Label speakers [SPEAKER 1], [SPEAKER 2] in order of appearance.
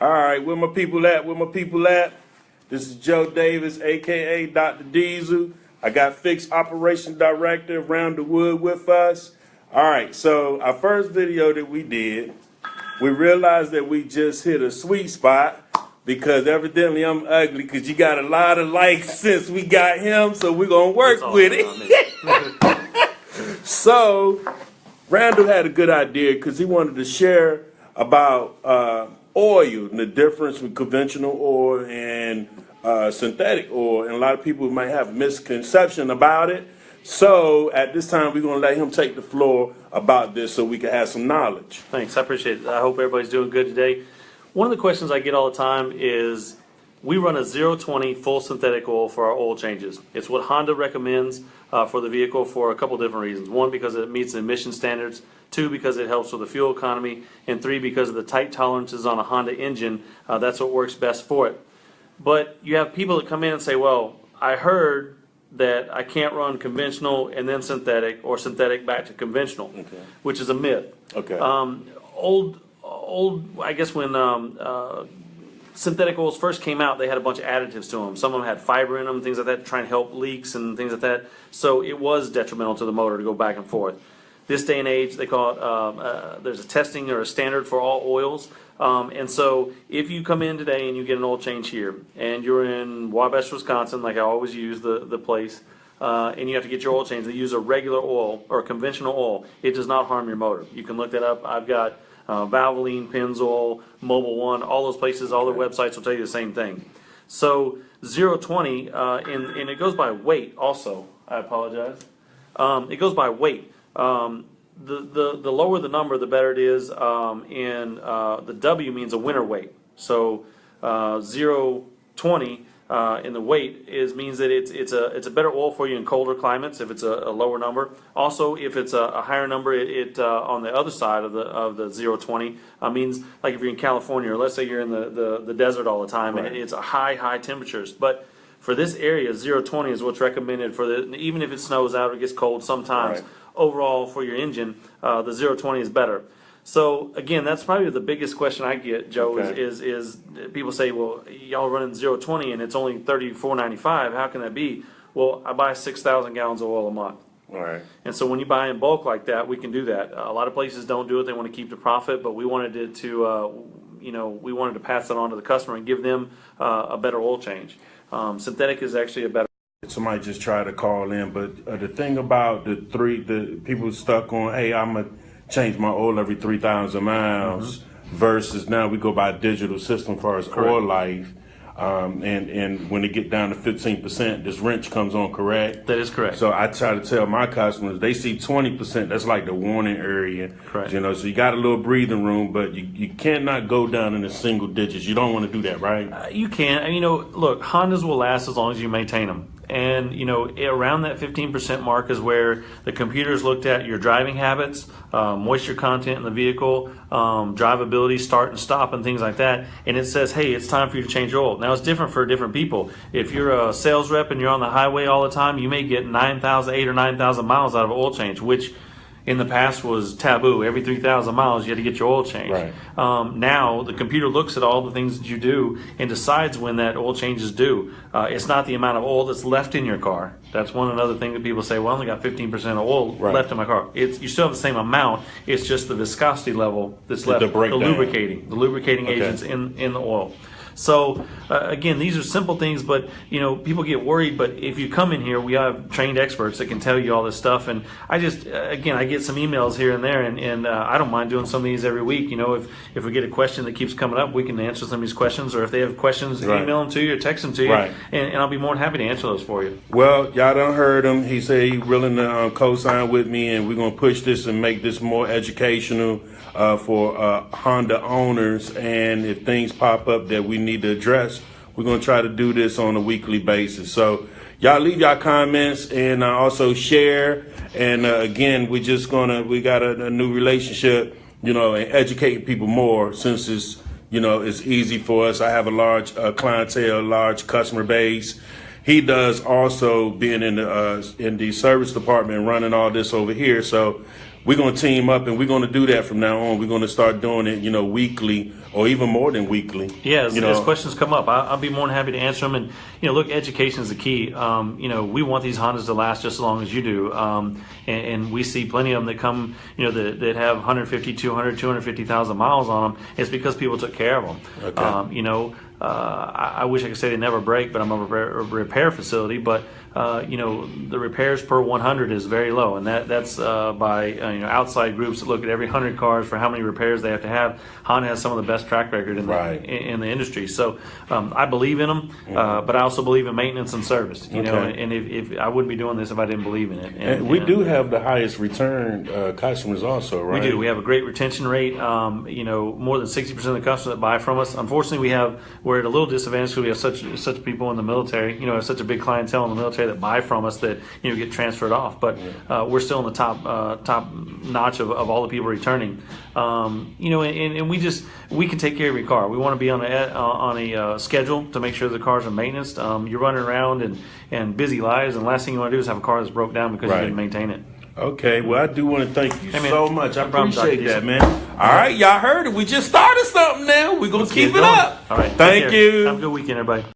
[SPEAKER 1] All right, where my people at? Where my people at? This is Joe Davis, aka Dr. Diesel. I got Fixed Operation Director Randall with us. All right, so our first video that we did, we realized that we just hit a sweet spot because evidently I'm ugly because you got a lot of likes since we got him, so we're going to work with it. So Randall had a good idea because he wanted to share about oil and the difference with conventional oil and synthetic oil, and a lot of people might have a misconception about it. So at this time, we're going to let him take the floor about this so we can have some knowledge.
[SPEAKER 2] Thanks, I appreciate it. I hope everybody's doing good today. One of the questions I get all the time is, we run a 020 full synthetic oil for our oil changes. It's what Honda recommends for the vehicle for a couple different reasons. One, because it meets the emission standards. Two, because it helps with the fuel economy. And three, because of the tight tolerances on a Honda engine. That's what works best for it. But you have people that come in and say, well, I heard that I can't run conventional and then synthetic, or synthetic back to conventional, which is a myth.
[SPEAKER 1] Okay.
[SPEAKER 2] I guess when synthetic oils first came out, they had a bunch of additives to them. Some of them had fiber in them, things like that, to try and help leaks and things like that. So it was detrimental to the motor to go back and forth. This day and age, they call it, there's a testing or a standard for all oils. And so if you come in today and you get an oil change here, and you're in Wabash, Wisconsin, like I always use the place, and you have to get your oil change, they use a regular oil or a conventional oil. It does not harm your motor. You can look that up. I've got Valvoline, Pennzoil, Mobil One, all those places, all their websites will tell you the same thing. So 020, and it goes by weight also. I apologize. It goes by weight. The lower the number, the better it is. The W means a winter weight. So 020 in the weight means that it's a better oil for you in colder climates if it's a lower number. Also, if it's a higher number, it on the other side of the 020 means, like if you're in California, or let's say you're in the desert all the time, and it's a high temperatures. But for this area, 020 is what's recommended for even if it snows out or gets cold sometimes.
[SPEAKER 1] Right.
[SPEAKER 2] Overall, for your engine, the 020 is better. So again, that's probably the biggest question I get, Joe. Is people say, well, y'all running 020 and it's only $34.95. How can that be? Well, I buy 6,000 gallons of oil a month.
[SPEAKER 1] All right.
[SPEAKER 2] And so when you buy in bulk like that, we can do that. A lot of places don't do it; they want to keep the profit. But we wanted we wanted to pass that on to the customer and give them a better oil change. Synthetic is actually a better.
[SPEAKER 1] Somebody just tried to call in, but the thing about the people stuck on, hey, I'm gonna change my oil every 3,000 miles, versus now we go by a digital system for as oil life, and when they get down to 15%, this wrench comes on. Correct?
[SPEAKER 2] That is correct.
[SPEAKER 1] So I try to tell my customers, they see 20%, that's like the warning area.
[SPEAKER 2] Correct.
[SPEAKER 1] You know, so you got a little breathing room, but you cannot go down in the single digits. You don't want to do that, right?
[SPEAKER 2] You can't. Look, Hondas will last as long as you maintain them. And, around that 15% mark is where the computers looked at your driving habits, moisture content in the vehicle, drivability, start and stop, and things like that. And it says, hey, it's time for you to change your oil. Now, it's different for different people. If you're a sales rep and you're on the highway all the time, you may get 8 or 9,000 miles out of an oil change, which in the past was taboo. Every 3,000 miles, you had to get your oil changed.
[SPEAKER 1] Right.
[SPEAKER 2] Now, the computer looks at all the things that you do and decides when that oil change is due. It's not the amount of oil that's left in your car. That's another thing that people say, well, I only got 15% of oil left in my car. You still have the same amount. It's just the viscosity level that's left, the lubricating agents in the oil. So again, these are simple things, but people get worried. But if you come in here, we have trained experts that can tell you all this stuff. And I get some emails here and there, and I don't mind doing some of these every week. If we get a question that keeps coming up, we can answer some of these questions. Or if they have questions, email them to you or text them to you, and I'll be more than happy to answer those for you.
[SPEAKER 1] Well, y'all done heard him. He said he's willing to co-sign with me, and we're gonna push this and make this more educational for Honda owners. And if things pop up that we need to address, we're going to try to do this on a weekly basis. So y'all leave y'all comments and also share. And again, we got a new relationship, and educating people more, since it's easy for us. I have a large clientele, large customer base. He does also being in the service department, running all this over here. So we're going to team up, and we're going to do that from now on. We're going to start doing it, weekly or even more than weekly.
[SPEAKER 2] Yeah, as questions come up, I'll be more than happy to answer them. And, look, education is the key. We want these Hondas to last just as long as you do. And we see plenty of them that come, that have 150, 200, 250,000 miles on them. It's because people took care of them.
[SPEAKER 1] Okay.
[SPEAKER 2] I wish I could say they never break, but I'm a repair facility. But the repairs per 100 is very low, and that's by outside groups that look at every 100 cars for how many repairs they have to have. Honda has some of the best track record in the industry. So I believe in them, but I also believe in maintenance and service. And if I wouldn't be doing this if I didn't believe in it.
[SPEAKER 1] And we do have the highest return customers also, right?
[SPEAKER 2] We do. We have a great retention rate. More than 60% of the customers that buy from us. Unfortunately, we're at a little disadvantage because we have such people in the military. Have such a big clientele in the military that buy from us that get transferred off. But we're still in the top notch of all the people returning. And we can take care of your car. We want to be on a schedule to make sure the cars are maintained. You're running around and busy lives, and the last thing you want to do is have a car that's broke down because you didn't maintain it.
[SPEAKER 1] Okay, well, I do want to thank you so much. I appreciate that, man.
[SPEAKER 2] All
[SPEAKER 1] right, y'all heard it. We just started something now. We're going to keep it up.
[SPEAKER 2] All right.
[SPEAKER 1] Thank you.
[SPEAKER 2] Have a good weekend, everybody.